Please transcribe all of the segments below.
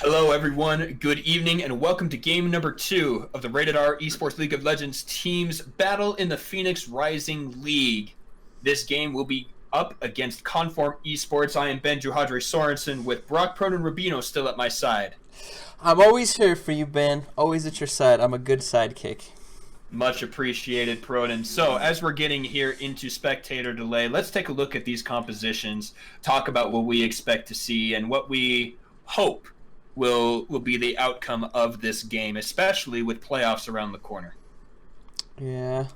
Hello, everyone. Good evening, and welcome to game number 2 of the Rated R Esports League of Legends teams battle in the Phoenix Rising League. This game will be up against Conform Esports. I am Ben Juhadre Sorensen with Brock Proden Rubino still at my side. I'm always here for you, Ben. Always at your side. I'm a good sidekick. Much appreciated, Proden. So, as we're getting here into spectator delay, let's take a look at these compositions, talk about what we expect to see, and what we hope will be the outcome of this game, especially with playoffs around the corner. Yeah,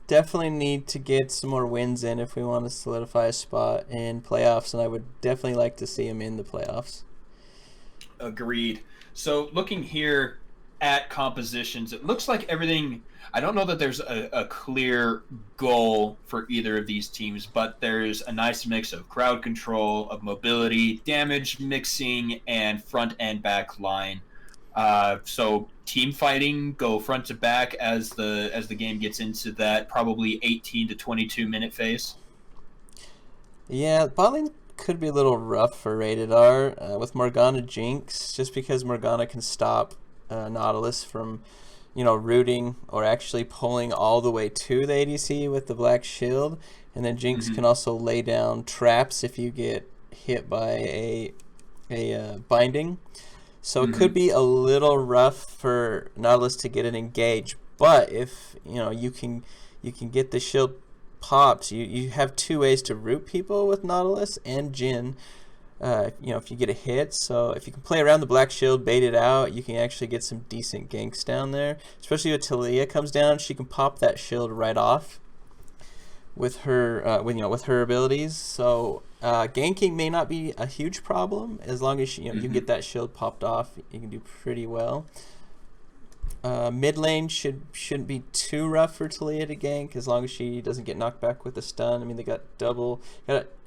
definitely need to get some more wins in if we want to solidify a spot in playoffs, and I would definitely like to see him in the playoffs. Agreed. So looking here at compositions, it looks like everything. I don't know that there's a clear goal for either of these teams, but there's a nice mix of crowd control, of mobility, damage mixing, and front and back line. So team fighting, go front to back as the game gets into that probably 18 to 22 minute phase. Yeah, bot lane could be a little rough for Rated R with Morgana Jinx, just because Morgana can stop Nautilus from rooting or actually pulling all the way to the ADC with the black shield, and then Jinx can also lay down traps if you get hit by a binding. So it could be a little rough for Nautilus to get an engage, but if you can get the shield popped, you have two ways to root people with Nautilus and Jhin. If you get a hit, so if you can play around the black shield, bait it out, you can actually get some decent ganks down there. Especially if Taliyah comes down, she can pop that shield right off with her with her abilities. So ganking may not be a huge problem as long as you can get that shield popped off. You can do pretty well. Mid lane shouldn't be too rough for Taliyah to gank as long as she doesn't get knocked back with a stun. I mean, they got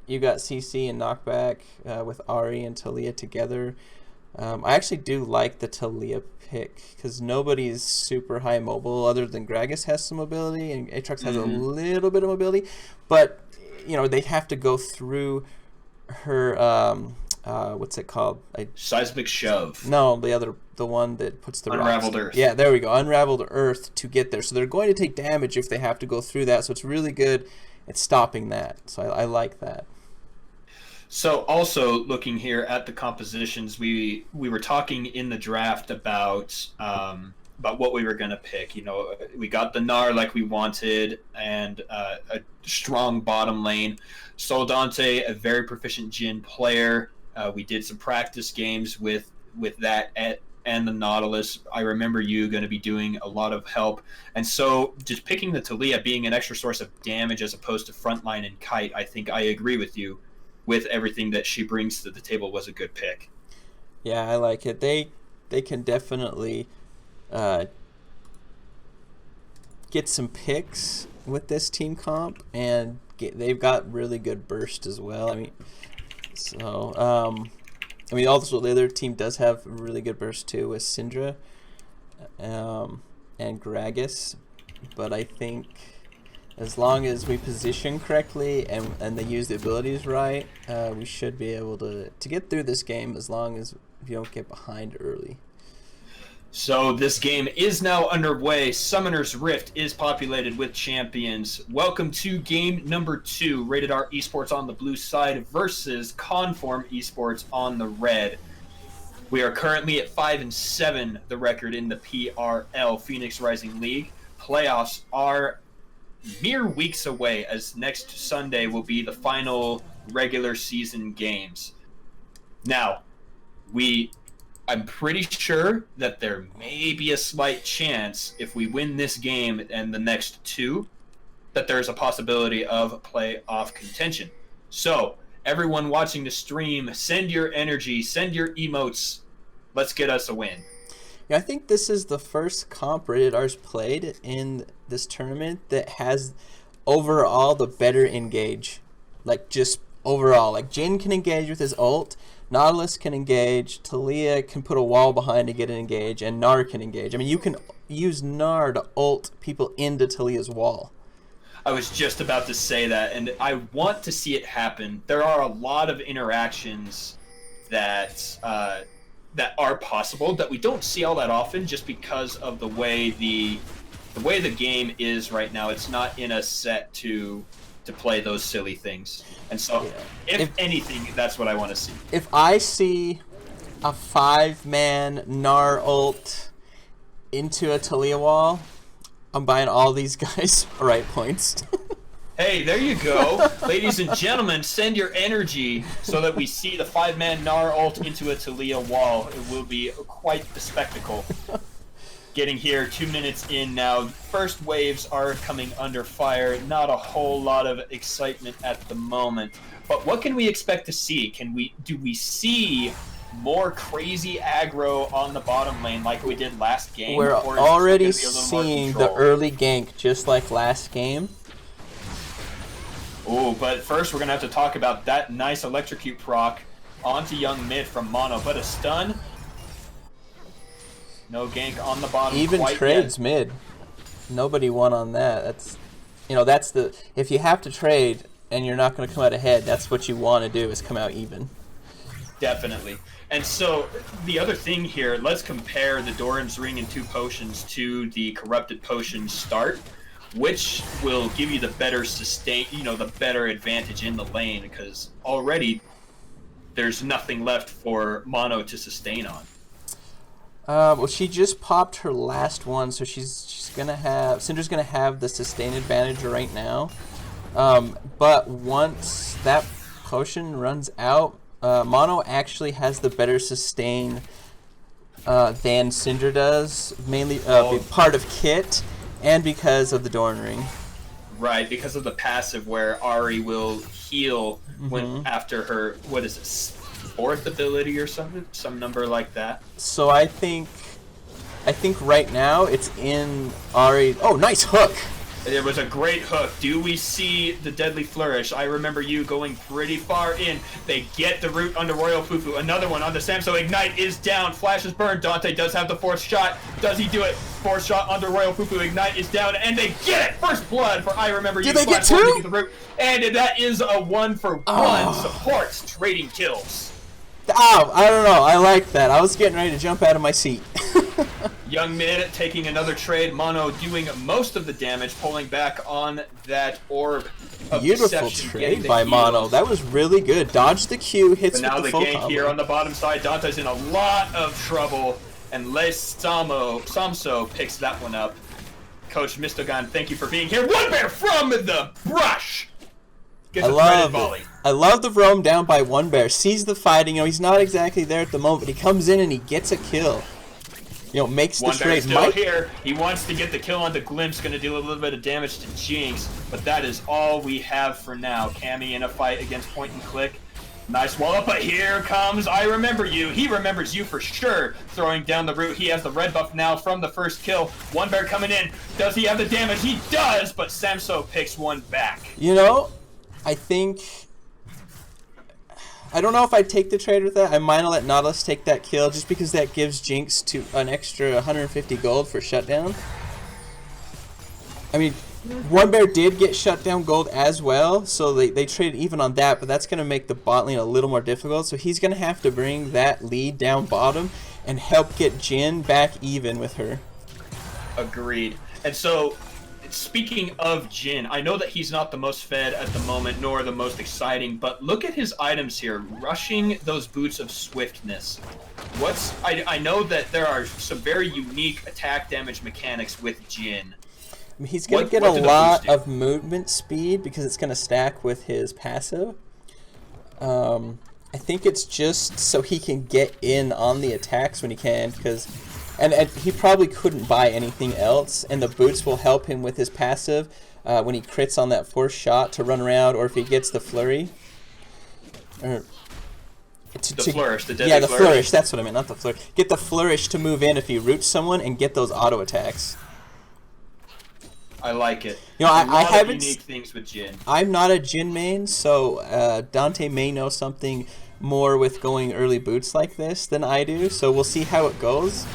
you got CC and knockback with Ahri and Taliyah together. I actually do like the Taliyah pick because nobody's super high mobile other than Gragas has some mobility and Aatrox has a little bit of mobility, but they have to go through her what's it called? Seismic shove. No, the one that puts the Unraveled rocks. Earth. Yeah, there we go. Unraveled Earth to get there. So they're going to take damage if they have to go through that. So it's really good at stopping that. So I like that. So also looking here at the compositions, we were talking in the draft about what we were going to pick. We got the Gnar like we wanted, and a strong bottom lane. Soldante, a very proficient Jhin player. We did some practice games with that and the Nautilus. I remember you going to be doing a lot of help. And so just picking the Taliyah being an extra source of damage as opposed to frontline and kite, I think I agree with you with everything that she brings to the table was a good pick. Yeah, I like it. They can definitely get some picks with this team comp, and they've got really good burst as well. Also the other team does have really good burst too with Syndra and Gragas, but I think as long as we position correctly and they use the abilities right, we should be able to get through this game as long as we don't get behind early. So this game is now underway. Summoner's Rift is populated with champions. Welcome to game number 2, Rated R Esports on the blue side versus Conform Esports on the red. We are currently at 5-7, the record in the PRL Phoenix Rising League. Playoffs are mere weeks away, as next Sunday will be the final regular season games. Now, I'm pretty sure that there may be a slight chance if we win this game and the next 2 that there's a possibility of playoff contention. So, everyone watching the stream, send your energy, send your emotes. Let's get us a win. Yeah, I think this is the first comp Rated R's played in this tournament that has overall the better engage. Like, just overall. Like, Jhin can engage with his ult, Nautilus can engage, Taliyah can put a wall behind to get an engage, and Gnar can engage. I mean, you can use Gnar to ult people into Taliyah's wall. I was just about to say that, and I want to see it happen. There are a lot of interactions that that are possible that we don't see all that often, just because of the way the game is right now. It's not in a set to play those silly things, and so if anything, that's what I want to see. If I see a 5-man Gnar ult into a Talia wall, I'm buying all these guys right points. Hey, there you go. Ladies and gentlemen, send your energy so that we see the 5-man Gnar ult into a Talia wall. It will be quite the spectacle. Getting here 2 minutes in now. First waves are coming under fire. Not a whole lot of excitement at the moment. But what can we expect to see? Do we see more crazy aggro on the bottom lane like we did last game? We're or already seeing the early gank just like last game. Oh, but first we're going to have to talk about that nice electrocute proc onto young mid from Mono. But a stun. No gank on the bottom. Even trades mid. Nobody won on that. That's if you have to trade and you're not going to come out ahead, that's what you want to do, is come out even. Definitely. And so the other thing here, let's compare the Doran's Ring and 2 potions to the Corrupted Potion start, which will give you the better sustain, the better advantage in the lane, because already there's nothing left for Mono to sustain on. Well, she just popped her last one, so she's gonna have Syndra's gonna have the sustain advantage right now. But once that potion runs out, Mono actually has the better sustain than Syndra does, mainly part of Kit and because of the Doran Ring. Right, because of the passive where Ari will heal when after her, what is it, 4th ability or something, some number like that. So I think right now it's in Ari. Oh, nice hook! It was a great hook. Do we see the Deadly Flourish? I remember you going pretty far in. They get the root onto Royal Fufu. Another one onto Samso. Ignite is down. Flash is burned. Dante does have the 4th shot. Does he do it? 4th shot onto Royal Fufu. Ignite is down, and they get it! First blood for I Remember You. Did they get 2? The root. And that is a 1-for-1. Supports trading kills. Oh, I don't know. I like that. I was getting ready to jump out of my seat. Young mid taking another trade. Mono doing most of the damage, pulling back on that orb of Beautiful deception, trade by Mono. That was really good. Dodge the Q, hits but now with the the full gank combo. here on the bottom side. Dante's in a lot of trouble, and Samso picks that one up. Coach Mistogan, thank you for being here. One bear from the brush. Gets a threaded volley. I love the roam down by One Bear. Sees the fighting. He's not exactly there at the moment, but he comes in and he gets a kill. Makes the trade. Still here. He wants to get the kill on the Glimpse. Going to do a little bit of damage to Jinx, but that is all we have for now. Cammy in a fight against Point and Click. Nice wall up, but here comes I Remember You. He remembers you for sure. Throwing down the root. He has the red buff now from the first kill. One Bear coming in. Does he have the damage? He does, but Samso picks one back. I don't know if I'd take the trade with that. I might let Nautilus take that kill just because that gives Jinx an extra 150 gold for shutdown. I mean, One Bear did get shutdown gold as well, so they traded even on that, but that's going to make the bot lane a little more difficult. So he's going to have to bring that lead down bottom and help get Jhin back even with her. Agreed. And so, speaking of Jhin, I know that he's not the most fed at the moment, nor the most exciting, but look at his items here. Rushing those boots of swiftness. I know that there are some very unique attack damage mechanics with Jhin. I mean, he's going to get a lot of movement speed because it's going to stack with his passive. I think it's just so he can get in on the attacks when he can, because... And he probably couldn't buy anything else, and the boots will help him with his passive when he crits on that 4th shot to run around, or if he gets the flurry. The flourish, the deadly yeah, the flourish. That's what I meant, not the flourish. Get the flourish to move in if he roots someone and get those auto attacks. I like it. I haven't unique things with Jhin. I'm not a Jhin main, so Dante may know something more with going early boots like this than I do. So we'll see how it goes.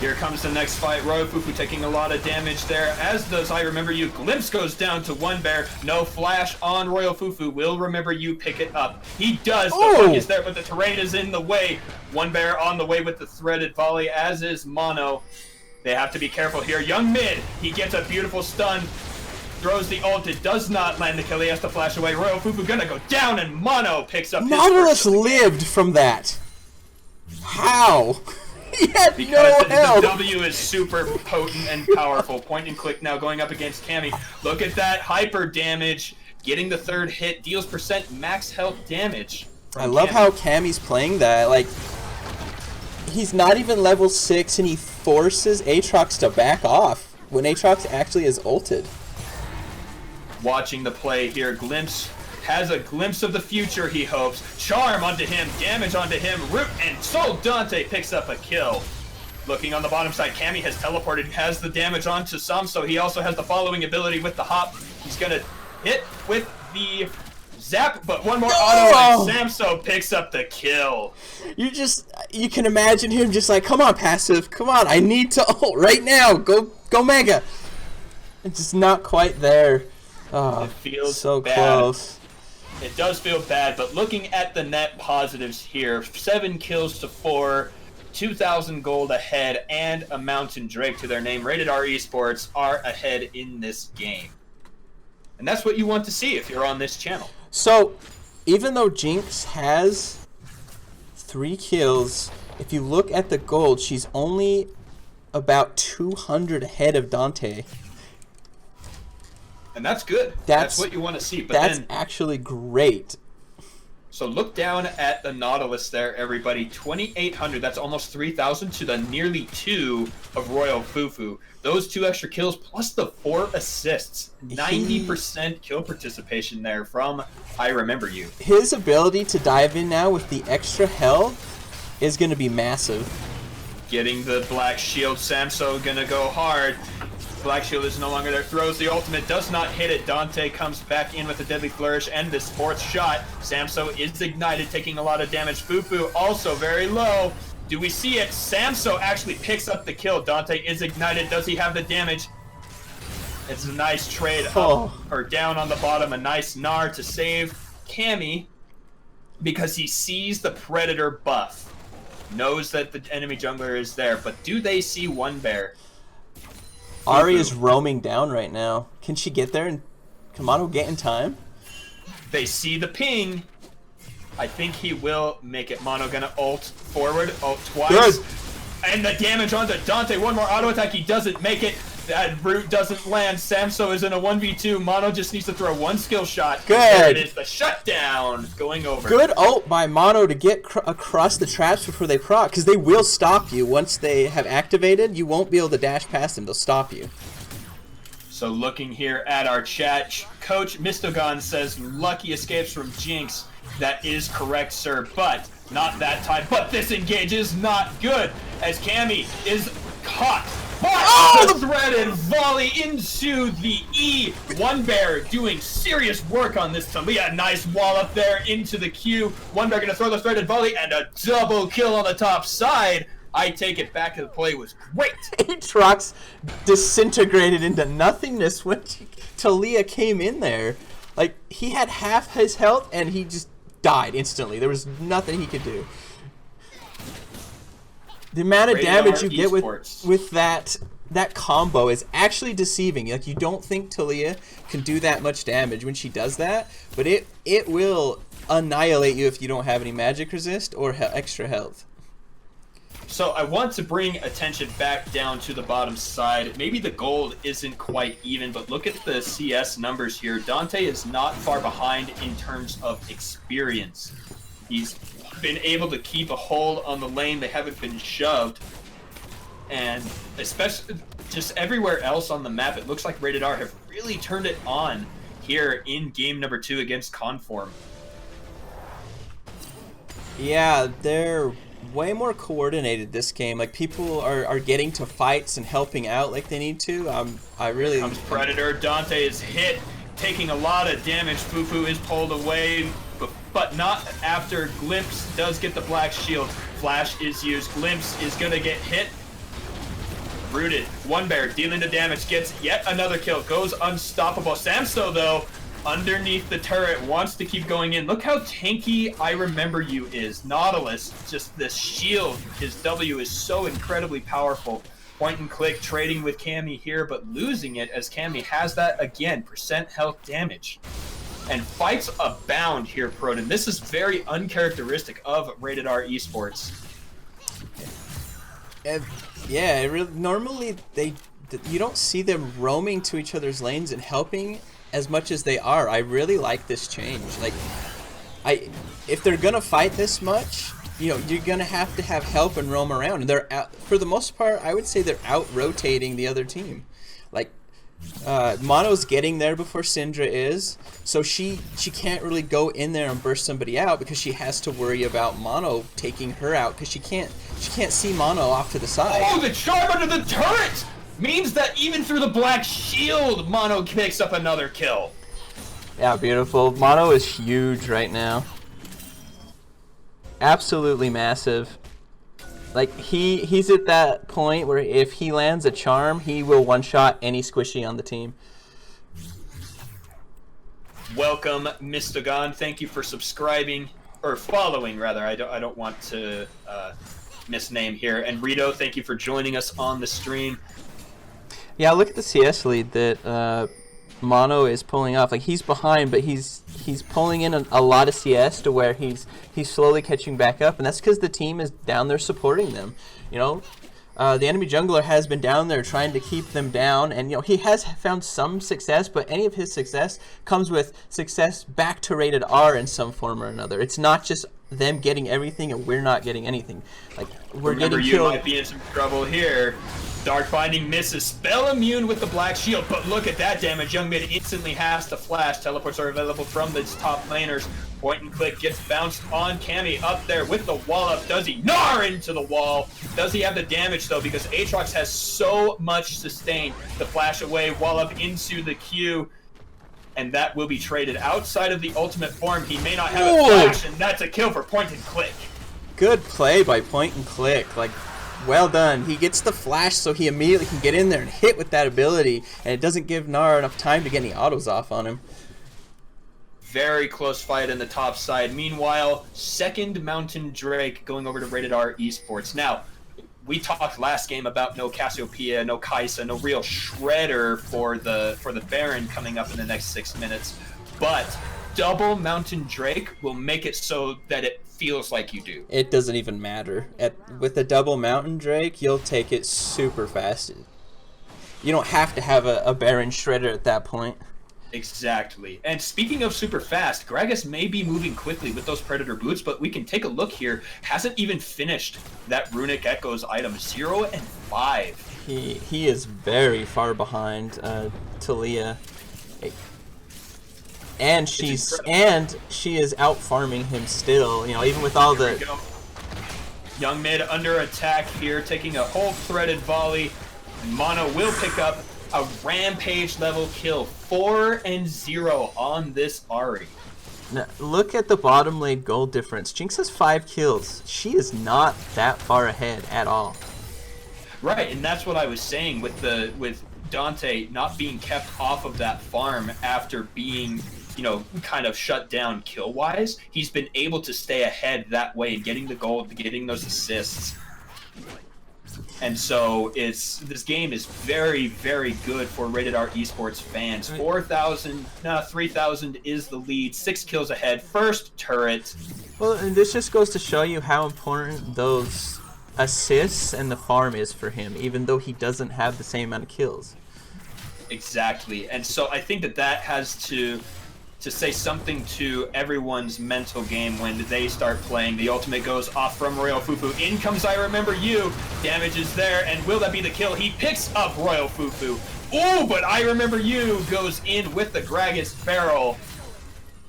Here comes the next fight. Royal Fufu taking a lot of damage there, as does I Remember You. Glimpse goes down to one bear. No flash on Royal Fufu. Will Remember You pick it up? He does. The hook is there, but the terrain is in the way. One bear on the way with the threaded volley, as is Mono. They have to be careful here. Young Mid, he gets a beautiful stun. Throws the ult. It does not land the kill. He has to flash away. Royal Fufu gonna go down, and Mono picks up his Nautilus lived from that. How? He had because no help. The W is super potent and powerful. Point and click now going up against Cammy. Look at that hyper damage. Getting the third hit deals percent max health damage. I love how Cammy's playing that. Like, he's not even level 6 and he forces Aatrox to back off when Aatrox actually is ulted. Watching the play here, Glimpse has a glimpse of the future, he hopes. Charm onto him, damage onto him, Root, and Soul Dante picks up a kill. Looking on the bottom side, Cammy has teleported, has the damage onto Samso. He also has the following ability with the hop. He's gonna hit with the zap, but one more auto, and Samso picks up the kill. You can imagine him just like, come on, passive, come on, I need to ult right now, go Mega. It's just not quite there. Oh, it feels so bad. Close. It does feel bad, but looking at the net positives here, 7 kills to 4, 2,000 gold ahead, and a Mountain Drake to their name. Rated R Esports are ahead in this game. And that's what you want to see if you're on this channel. So, even though Jinx has 3 kills, if you look at the gold, she's only about 200 ahead of Dante. And that's good. That's what you want to see. But that's actually great. So look down at the Nautilus there, everybody. 2,800. That's almost 3,000 to the nearly 2 of Royal Fufu. Those 2 extra kills plus the 4 assists. 90% kill participation there from I Remember You. His ability to dive in now with the extra health is going to be massive. Getting the Black Shield. Samso going to go hard. Black Shield is no longer there. Throws the ultimate. Does not hit it. Dante comes back in with a deadly flourish and this 4th shot. Samso is ignited, taking a lot of damage. Fufu also very low. Do we see it? Samso actually picks up the kill. Dante is ignited. Does he have the damage? It's a nice trade up or down on the bottom. A nice Gnar to save Cammy because he sees the Predator buff. Knows that the enemy jungler is there. But do they see one bear? Ari is roaming down right now. Can she get there and Kamado get in time? They see the ping. I think he will make it. Mono gonna ult forward, ult twice. Good. And the damage onto Dante. One more auto attack. He doesn't make it. That Root doesn't land. Samso is in a 1v2. Mono just needs to throw 1 skill shot. Good. There it is. The shutdown going over. Good ult by Mono to get across the traps before they proc, because they will stop you once they have activated. You won't be able to dash past them. They'll stop you. So looking here at our chat, Coach Mistogon says lucky escapes from Jinx. That is correct, sir, but not that time. But this engage is not good as Cammy is caught. But the threaded volley into the E. One bear doing serious work on this Talia. Nice wall up there into the Q. One bear gonna throw the threaded volley and a double kill on the top side. I take it back. The play was great. Aatrox disintegrated into nothingness when Talia came in there. Like, he had half his health and he just died instantly. There was nothing he could do. The amount of damage you get with that combo is actually deceiving. Like, you don't think Talia can do that much damage when she does that, but it will annihilate you if you don't have any magic resist or extra health. So I want to bring attention back down to the bottom side. Maybe the gold isn't quite even, but look at the CS numbers here. Dante is not far behind in terms of experience. He's been able to keep a hold on the lane. They haven't been shoved. And especially just everywhere else on the map, it looks like Rated R have really turned it on here in game number 2 against Conform. Yeah, they're way more coordinated this game. Like, people are getting to fights and helping out like they need to. I really... Here comes Predator. Dante is hit, taking a lot of damage. Fufu is pulled away, but not after Glimpse does get the Black Shield. Flash is used. Glimpse is going to get hit. Rooted. One bear dealing the damage, gets yet another kill, goes unstoppable. Samso, though, underneath the turret, wants to keep going in. Look how tanky I Remember You is. Nautilus, just this shield. His W is so incredibly powerful. Point and click, trading with Cammy here, but losing it as Cammy has that, again, percent health damage. And fights abound here, Proton. This is very uncharacteristic of Rated R Esports. Yeah, normally you don't see them roaming to each other's lanes and helping as much as they are. I really like this change. Like, if they're gonna fight this much, you're gonna have to have help and roam around. And they're out, for the most part, I would say they're out rotating the other team. Like, Mono's getting there before Syndra is, so she can't really go in there and burst somebody out because she has to worry about Mono taking her out because she can't see Mono off to the side. Oh, the charm under the turret means that even through the black shield, Mono picks up another kill. Yeah, beautiful. Mono is huge right now. Absolutely massive. Like, he's at that point where if he lands a charm, he will one-shot any squishy on the team. Welcome, Mr. Gon. Thank you for subscribing, or following, rather. I don't want to misname here. And Rito, thank you for joining us on the stream. Yeah, look at the CS lead that Mono is pulling off. Like, he's behind, but he's pulling in a lot of CS to where he's slowly catching back up, and that's because the team is down there supporting them. The enemy jungler has been down there trying to keep them down, and he has found some success, but any of his success comes with success back to Rated R in some form or another. It's not just them getting everything and we're not getting anything. Like, we're Remember, getting you killed. might be in some trouble here. Dark Binding misses. Spell immune with the black shield, but look at that damage. Young Mid instantly has to flash. Teleports are available from the top laners. Point and click gets bounced on Cammy up there with the wall up. Does he gnar into the wall? Does he have the damage though? Because Aatrox has so much sustain. The flash away, wall up into the Q. And that will be traded outside of the ultimate form. He may not have a flash, and that's a kill for Point and Click. Good play by Point and Click. Like, well done. He gets the flash so he immediately can get in there and hit with that ability, and it doesn't give Gnar enough time to get any autos off on him. Very close fight in the top side. Meanwhile, second Mountain Drake going over to Rated R Esports. Now, we talked last game about no Cassiopeia, no Kaisa, no real shredder for the Baron coming up in the next 6 minutes, but double Mountain Drake will make it so that it feels like you do. It doesn't even matter. With a double Mountain Drake, you'll take it super fast. You don't have to have a Baron shredder at that point. Exactly. And speaking of super fast, Gragas may be moving quickly with those Predator boots, but we can take a look here. Hasn't even finished that Runic Echoes item. 0 and 5. He is very far behind Talia. And she is out farming him still, even with all the... Young Mid under attack here, taking a whole threaded volley. Mono will pick up a rampage level kill. 4-0 on this Ahri. Now, look at the bottom lane gold difference. Jinx has 5 kills. She is not that far ahead at all. Right, and that's what I was saying with Dante not being kept off of that farm after being, kind of shut down kill-wise. He's been able to stay ahead that way, getting the gold, getting those assists. And so this game is very, very good for Rated R Esports fans. 3,000 is the lead. 6 kills ahead. First turret. Well, and this just goes to show you how important those assists and the farm is for him, even though he doesn't have the same amount of kills. Exactly. And so I think that has to say something to everyone's mental game when they start playing. The ultimate goes off from Royal Fufu. In comes I Remember You. Damage is there, and will that be the kill? He picks up Royal Fufu. Ooh, but I Remember You goes in with the Gragas barrel.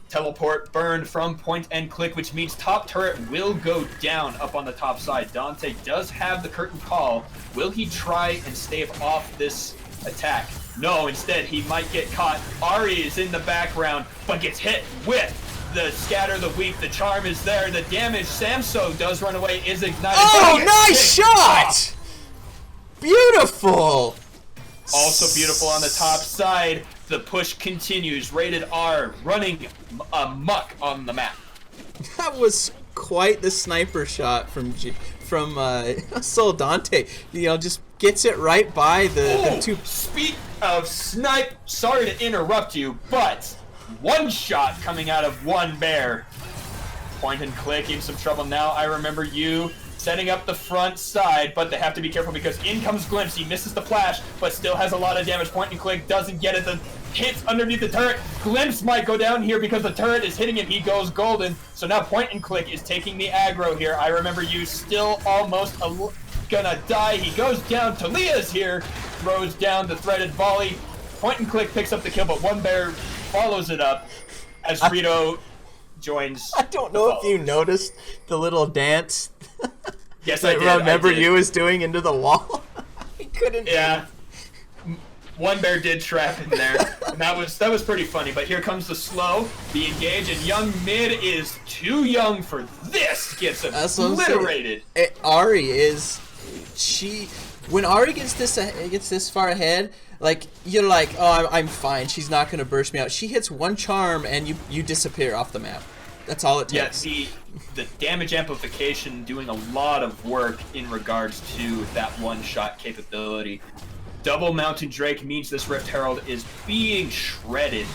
Teleport burned from Point and Click, which means top turret will go down up on the top side. Dante does have the curtain call. Will he try and stave off this attack? No, instead he might get caught. Ahri is in the background, but gets hit with the Scatter the Weak. The charm is there. The damage, Samso does run away, is ignited. Oh, nice shot! Beautiful! Also beautiful on the top side. The push continues. Rated R running amok on the map. That was quite the sniper shot from Soul Dante. You know, just gets it right by the two. Speak of snipe, sorry to interrupt you, but one shot coming out of one bear. Point and click in some trouble now. I remember you setting up the front side, but they have to be careful because in comes Glimpse. He misses the flash, but still has a lot of damage. Point and click doesn't get it. The hits underneath the turret. Glimpse might go down here because the turret is hitting him. He goes golden. So now Point and Click is taking the aggro here. I remember you still almost gonna die. He goes down. Talia's here. Throws down the threaded volley. Point and Click picks up the kill, but one bear follows it up as Rito joins. I don't know if you noticed the little dance. Yes, I did. remember I did. you was doing into the wall. He couldn't. Yeah. One bear did trap in there, and that was pretty funny. But here comes the slow, the engage, and young mid is too young for this. Gets obliterated. Ari is when Ari gets this far ahead, like you're like, oh, I'm fine. She's not gonna burst me out. She hits one charm and you disappear off the map. That's all it takes. Yeah, the damage amplification doing a lot of work in regards to that one-shot capability. Double Mountain Drake means this Rift Herald is being shredded.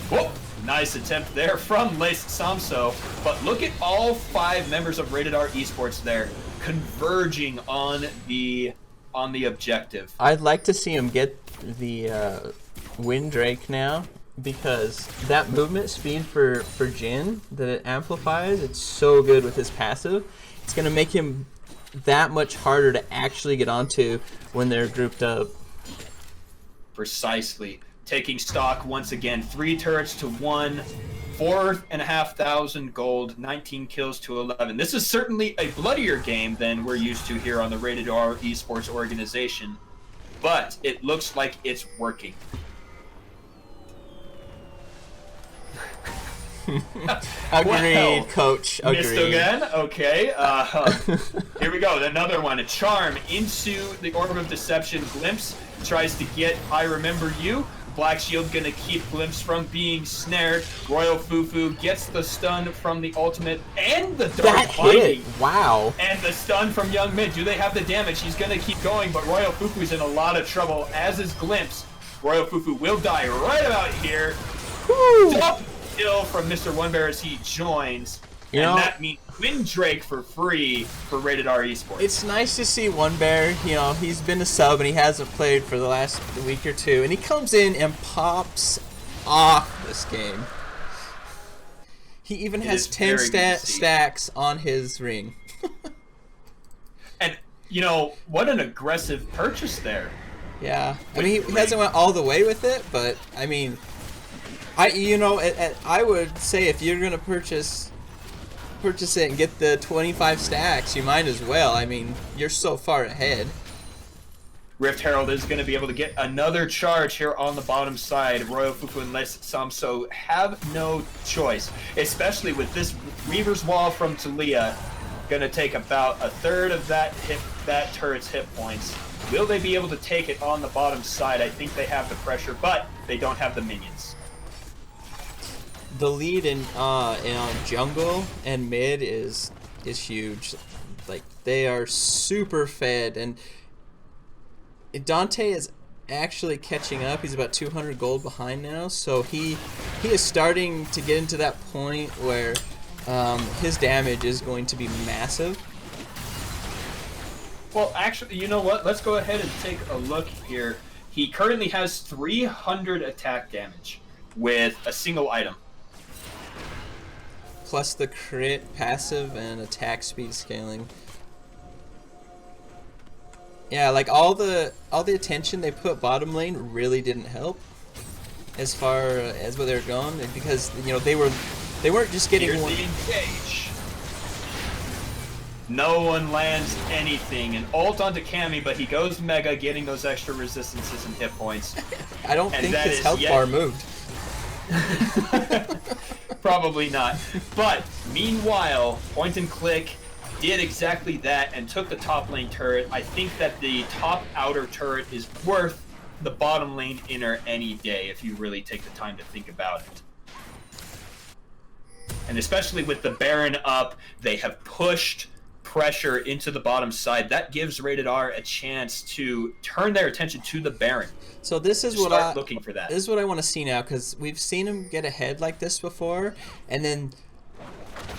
Whoa, nice attempt there from Lace Samso. But look at all 5 members of Rated R Esports there converging on the objective. I'd like to see him get the Wind Drake now, because that movement speed for Jin that it amplifies, it's so good with his passive. It's going to make him that much harder to actually get onto when they're grouped up. Precisely. Taking stock once again, 3 turrets to 1, 4,500 gold, 19 kills to 11. This is certainly a bloodier game than we're used to here on the Rated R Esports organization, but it looks like it's working. Agreed, coach. Agreed. Missed again? Okay. Here we go. Another one. A charm into the Orb of Deception. Glimpse tries to get I Remember You. Black Shield gonna keep Glimpse from being snared. Royal Fufu gets the stun from the ultimate and the dark binding. Wow. And the stun from Young Mid. Do they have the damage? He's gonna keep going, but Royal Fufu's in a lot of trouble, as is Glimpse. Royal Fufu will die right about here. Top kill from Mr. One Bear as he joins. And that means Wind Drake for free for Rated R Esports. It's nice to see One Bear. You know, he's been a sub and he hasn't played for the last week or two, and he comes in and pops off this game. He even has 10 stacks on his ring. And, you know, what an aggressive purchase there. Yeah. I mean, he hasn't went all the way with it, but, I mean, I would say if you're going to purchase it and get the 25 stacks, you might as well. I mean, you're so far ahead. Rift Herald is going to be able to get another charge here on the bottom side. Royal Fufu and Les Samso have no choice, especially with this Reaver's Wall from Talia. Going to take about a third of that turret's hit points. Will they be able to take it on the bottom side? I think they have the pressure, but they don't have the minions. The lead in jungle and mid is huge. Like, they are super fed, and Dante is actually catching up. He's about 200 gold behind now, so he is starting to get into that point where his damage is going to be massive. Well, actually, you know what? Let's go ahead and take a look here. He currently has 300 attack damage with a single item. Plus the crit, passive, and attack speed scaling. Yeah, like all the attention they put bottom lane really didn't help as far as where they're going, because you know they weren't just getting Here's one. The engage. No one lands anything. An ult onto Cammy, but he goes mega, getting those extra resistances and hit points. I don't think his health bar moved. Probably not. But meanwhile, Point and Click did exactly that and took the top lane turret. I think that the top outer turret is worth the bottom lane inner any day if you really take the time to think about it. And especially with the Baron up, they have pushed pressure into the bottom side. That gives Rated R a chance to turn their attention to the Baron. So this is what Start looking for that. This is what I want to see now, because we've seen him get ahead like this before, and then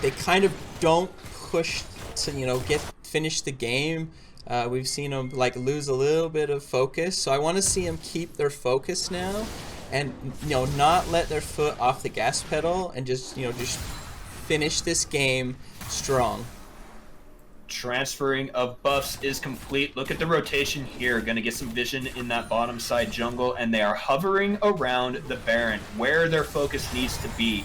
they kind of don't push to, you know, finish the game. We've seen them like lose a little bit of focus, so I want to see them keep their focus now, and not let their foot off the gas pedal, and just finish this game strong. Transferring of buffs is complete. Look at the rotation here. Going to get some vision in that bottom side jungle, and they are hovering around the Baron where their focus needs to be.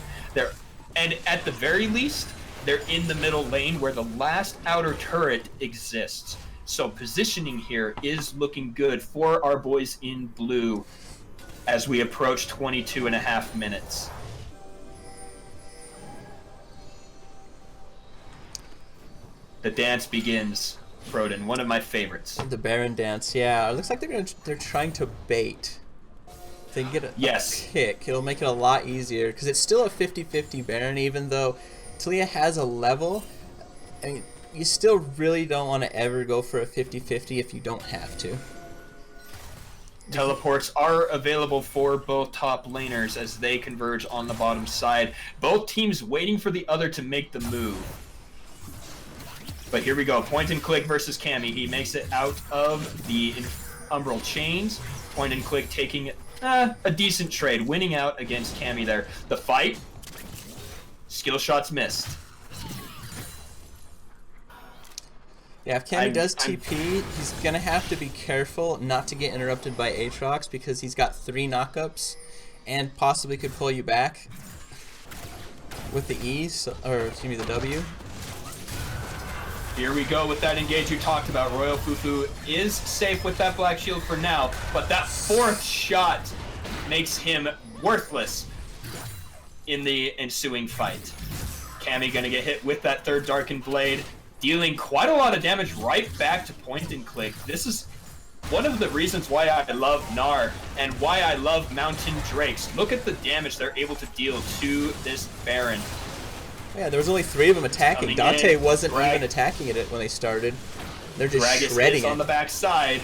And at the very least, they're in the middle lane where the last outer turret exists. So positioning here is looking good for our boys in blue as we approach 22.5 minutes. The dance begins, Froden, one of my favorites. The Baron dance, yeah. It looks like they're trying to bait. If they get a kick, it'll make it a lot easier, because it's still a 50-50 Baron, even though Talia has a level. I mean, you still really don't want to ever go for a 50-50 if you don't have to. Teleports are available for both top laners as they converge on the bottom side. Both teams waiting for the other to make the move. But here we go. Point and click versus Cammy. He makes it out of the umbral chains. Point and click taking a decent trade, winning out against Cammy there. The fight, skill shots missed. Yeah, if Cammy does TP, he's going to have to be careful not to get interrupted by Aatrox, because he's got 3 knockups and possibly could pull you back with the E, the W. Here we go with that engage you talked about. Royal Fufu is safe with that black shield for now, but that 4th shot makes him worthless in the ensuing fight. Cammy gonna get hit with that 3rd Darkened Blade, dealing quite a lot of damage right back to point and click. This is one of the reasons why I love Gnar and why I love Mountain Drakes. Look at the damage they're able to deal to this Baron. Yeah, there was only 3 of them attacking. Dante wasn't even attacking it when they started. They're just shredding it. On the back side.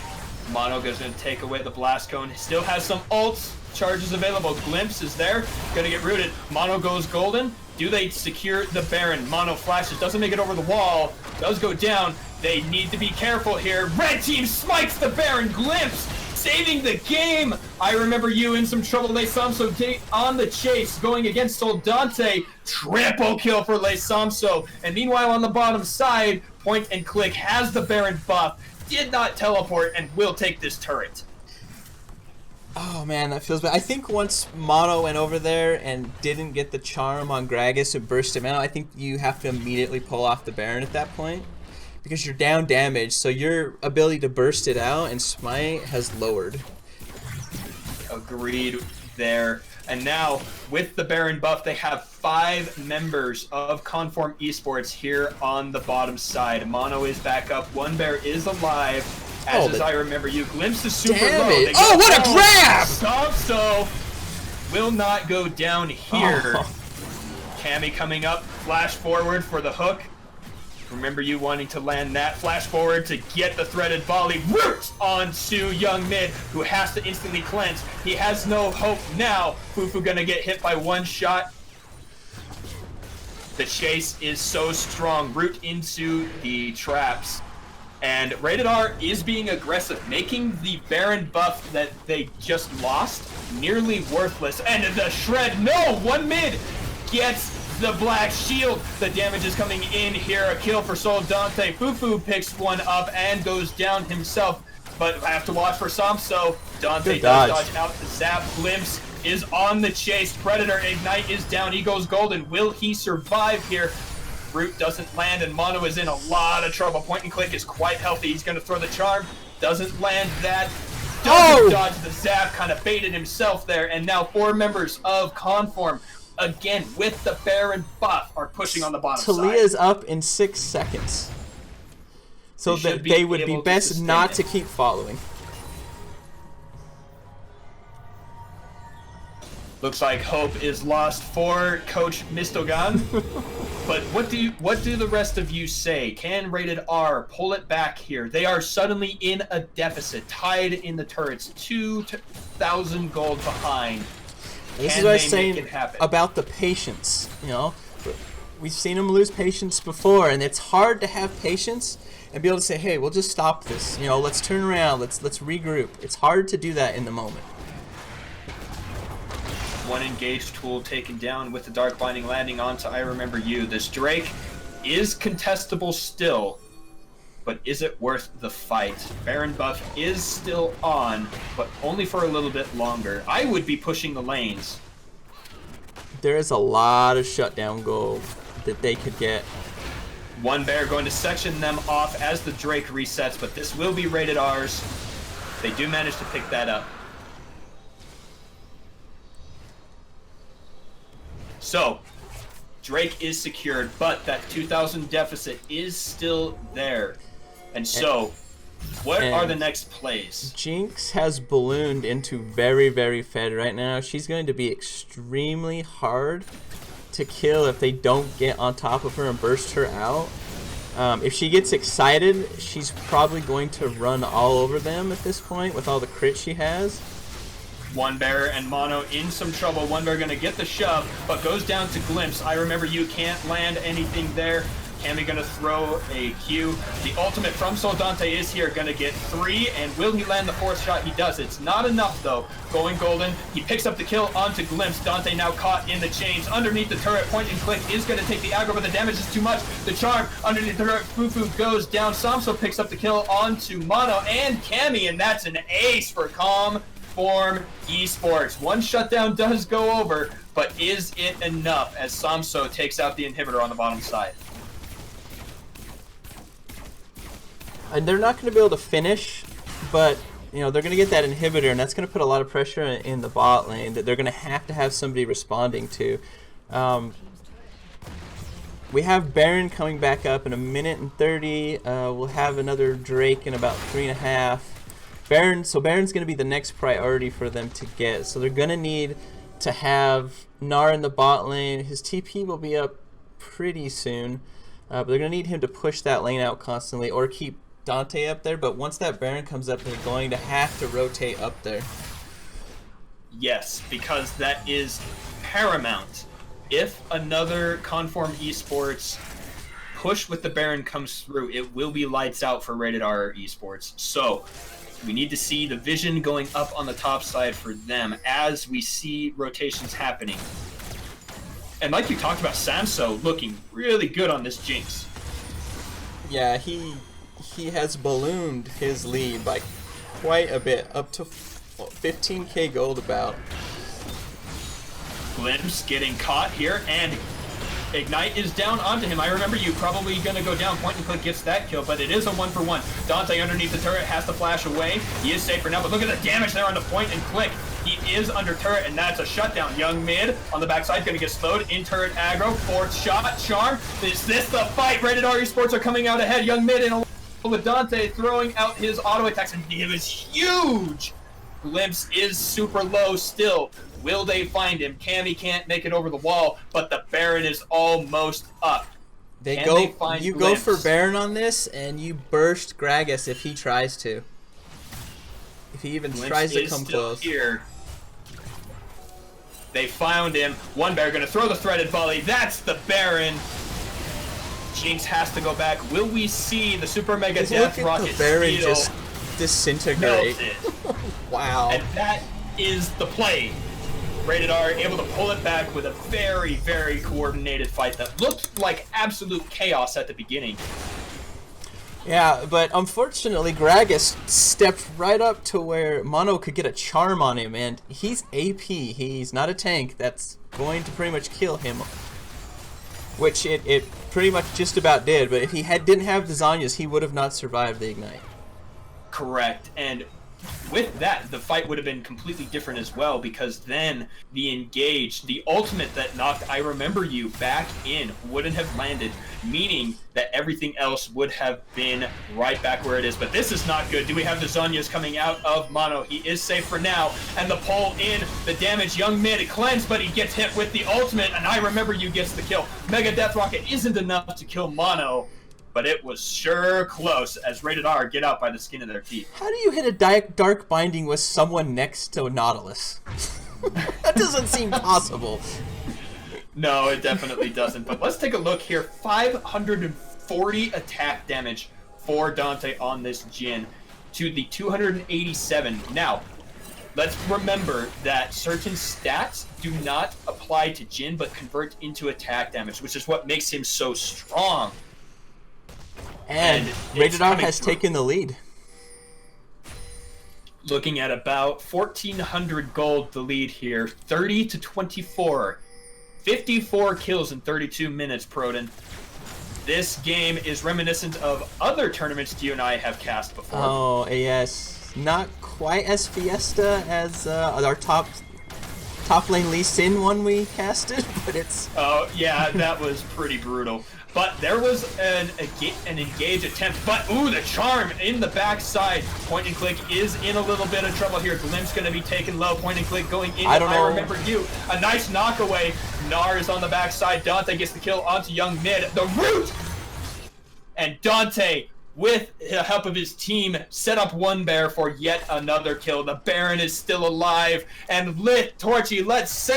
Mono goes going to take away the Blast Cone. Still has some ults charges available. Glimpse is there. Going to get rooted. Mono goes golden. Do they secure the Baron? Mono flashes. Doesn't make it over the wall. Does go down. They need to be careful here. Red team smites the Baron. Glimpse saving the game. I remember you in some trouble. Lesamso on the chase, going against Soldante. Triple kill for Lesamso. And meanwhile on the bottom side, Point and Click has the Baron buff, did not teleport, and will take this turret. Oh man, that feels bad. I think once Mono went over there and didn't get the charm on Gragas and burst him out, I think you have to immediately pull off the Baron at that point, because you're down damage, so your ability to burst it out and smite has lowered. Agreed there. And now, with the Baron buff, they have 5 members of Conform Esports here on the bottom side. Mono is back up. One Bear is alive. As I remember you, Glimpse is super low. Oh, what a grab! So will not go down here. Cammy coming up, flash forward for the hook. Remember you wanting to land that flash forward to get the threaded volley. Roots onto Young Mid, who has to instantly cleanse. He has no hope now. Fufu gonna get hit by 1 shot. The chase is so strong. Root into the traps. And Rated R is being aggressive, making the Baron buff that they just lost nearly worthless. And the shred, no! 1 mid gets the black shield. The damage is coming in here. A kill for Soul Dante. Fufu picks one up and goes down himself. But I have to watch for Samso. Dante does dodge out the zap. Glimpse is on the chase. Predator Ignite is down. He goes golden. Will he survive here? Root doesn't land, and Mono is in a lot of trouble. Point and Click is quite healthy. He's going to throw the charm. Doesn't land that. Doesn't dodge the zap. Kind of baited himself there. And now 4 members of Conform, again with the Baron buff, are pushing on the bottom side. Talia's up in 6 seconds. So that they would be best not to keep following. Looks like hope is lost for Coach Mistogan. But what do the rest of you say? Can Rated R pull it back here? They are suddenly in a deficit, tied in the turrets, 2,000 gold behind. This is what I was saying about the patience. You know, we've seen them lose patience before, and it's hard to have patience and be able to say, "Hey, we'll just stop this. You know, let's turn around. Let's regroup." It's hard to do that in the moment. One engaged tool taken down with the Dark Binding landing onto I Remember You. This Drake is contestable still, but is it worth the fight? Baron buff is still on, but only for a little bit longer. I would be pushing the lanes. There is a lot of shutdown gold that they could get. One bear going to section them off as the Drake resets, but this will be Rated R's. They do manage to pick that up. So, Drake is secured, but that 2,000 deficit is still there. And so, what are the next plays? Jinx has ballooned into very, very fed right now. She's going to be extremely hard to kill if they don't get on top of her and burst her out. If she gets excited, she's probably going to run all over them at this point with all the crit she has. One bear and Mono in some trouble. One bear gonna get the shove, but goes down to Glimpse. I Remember You can't land anything there. Cammy gonna throw a Q. The ultimate from Soul Dante is here, gonna get 3, and will he land the 4th shot? He does. It's not enough though. Going golden, he picks up the kill onto Glimpse. Dante now caught in the chains. Underneath the turret, point and click is gonna take the aggro, but the damage is too much. The charm underneath the turret, Fufu goes down. Samso picks up the kill onto Mono and Cammy, and that's an ace for Calm Form Esports. One shutdown does go over, but is it enough as Samso takes out the inhibitor on the bottom side? And they're not going to be able to finish, but you know they're going to get that inhibitor, and that's going to put a lot of pressure in the bot lane that they're going to have somebody responding to. We have Baron coming back up in 1:30. We'll have another Drake in about 3.5. So Baron's going to be the next priority for them to get. So they're going to need to have Gnar in the bot lane. His TP will be up pretty soon, but they're going to need him to push that lane out constantly or keep Dante up there. But once that Baron comes up, they're going to have to rotate up there. Yes, because that is paramount. If another Conform Esports push with the Baron comes through, it will be lights out for Rated R Esports. So we need to see the vision going up on the top side for them as we see rotations happening. And like you talked about, Samso looking really good on this Jinx. Yeah, he has ballooned his lead by quite a bit, up to 15k gold about. Glimpse getting caught here, and Ignite is down onto him. I Remember You probably gonna go down. Point and click gets that kill, but it is a 1-for-1. Dante underneath the turret has to flash away. He is safe for now, but look at the damage there on the point and click. He is under turret, and that's a shutdown. Young mid on the backside gonna get slowed in turret aggro. 4th shot, charm. Is this the fight? Rated R Esports are coming out ahead. Young mid in with Dante throwing out his auto attacks, and it was huge. Glimpse is super low still. Will they find him? Cammy can't make it over the wall, but the Baron is almost up. You go for Baron on this, and you burst Gragas if he tries to. If he even tries to come close. Here. They found him. One Baron gonna throw the threaded volley. That's the Baron. Jinx has to go back. Will we see the Super Mega Death Rocket the Baron just disintegrate? Wow. And that is the play. Rated R able to pull it back with a very, very coordinated fight that looked like absolute chaos at the beginning. Yeah, but unfortunately Gragas stepped right up to where Mono could get a charm on him, and he's AP. He's not a tank. That's going to pretty much kill him. Which it pretty much just about did, but if he didn't have the Zanyas, he would have not survived the Ignite. Correct, and with that, the fight would have been completely different as well, because then the engage, the ultimate that knocked I Remember You back in, wouldn't have landed, meaning that everything else would have been right back where it is. But this is not good. Do we have the Zhonya's coming out of Mono? He is safe for now, and the pull in, the damage, Young Mid cleanse, but he gets hit with the ultimate, and I Remember You gets the kill. Mega Death Rocket isn't enough to kill Mono, but it was sure close as Rated R get out by the skin of their teeth. How do you hit a dark binding with someone next to Nautilus? That doesn't seem possible. No, it definitely doesn't. But let's take a look here. 540 attack damage for Dante on this Jhin to the 287. Now, let's remember that certain stats do not apply to Jhin but convert into attack damage, which is what makes him so strong. And Rated R has taken the lead. Looking at about 1,400 gold, the lead here. 30 to 24. 54 kills in 32 minutes, Proden. This game is reminiscent of other tournaments you and I have cast before. Oh, yes. Not quite as fiesta as our top lane Lee Sin one we casted, but it's... Oh, yeah, that was pretty brutal. But there was an engage attempt, but ooh, the charm in the backside. Point and Click is in a little bit of trouble here. Glimp's going to be taken low. Point and Click going in. I Remember You. A nice knockaway. Gnar is on the backside. Dante gets the kill onto Young Mid. The root! And Dante, with the help of his team, set up one bear for yet another kill. The Baron is still alive. And lit Torchy, let's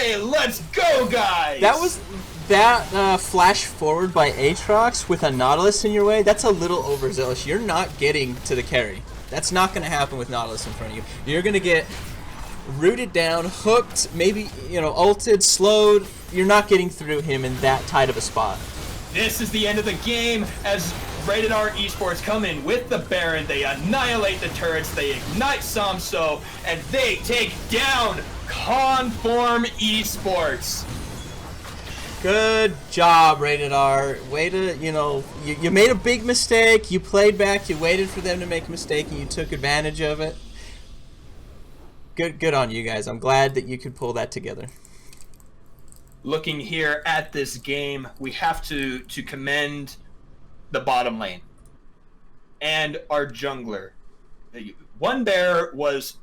go, guys! That flash forward by Aatrox with a Nautilus in your way, that's a little overzealous. You're not getting to the carry. That's not going to happen with Nautilus in front of you. You're going to get rooted down, hooked, maybe, ulted, slowed. You're not getting through him in that tight of a spot. This is the end of the game as Rated R Esports come in with the Baron. They annihilate the turrets, they ignite Samso, and they take down Conform Esports. Good job, Rated R. Way to, you made a big mistake. You played back. You waited for them to make a mistake, and you took advantage of it. Good on you guys. I'm glad that you could pull that together. Looking here at this game, we have to commend the bottom lane and our jungler. One bear was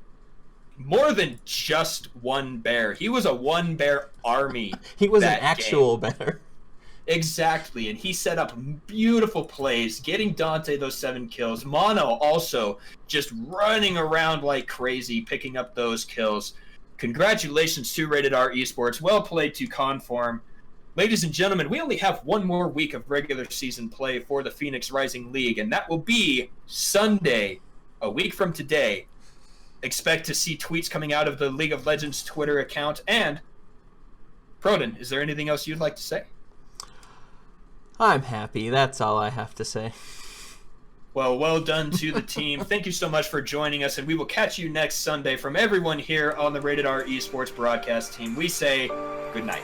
more than just one bear. He was a one bear army. He was an actual bear. Exactly, and he set up beautiful plays, getting Dante those 7 kills. Mono also just running around like crazy, picking up those kills. Congratulations to Rated R Esports. Well played to Conform. Ladies and gentlemen, we only have one more week of regular season play for the Phoenix Rising League, and that will be Sunday, a week from today. Expect to see tweets coming out of the League of Legends Twitter account. And, Proden, is there anything else you'd like to say? I'm happy. That's all I have to say. Well done to the team. Thank you so much for joining us, and we will catch you next Sunday. From everyone here on the Rated R Esports broadcast team, we say good night.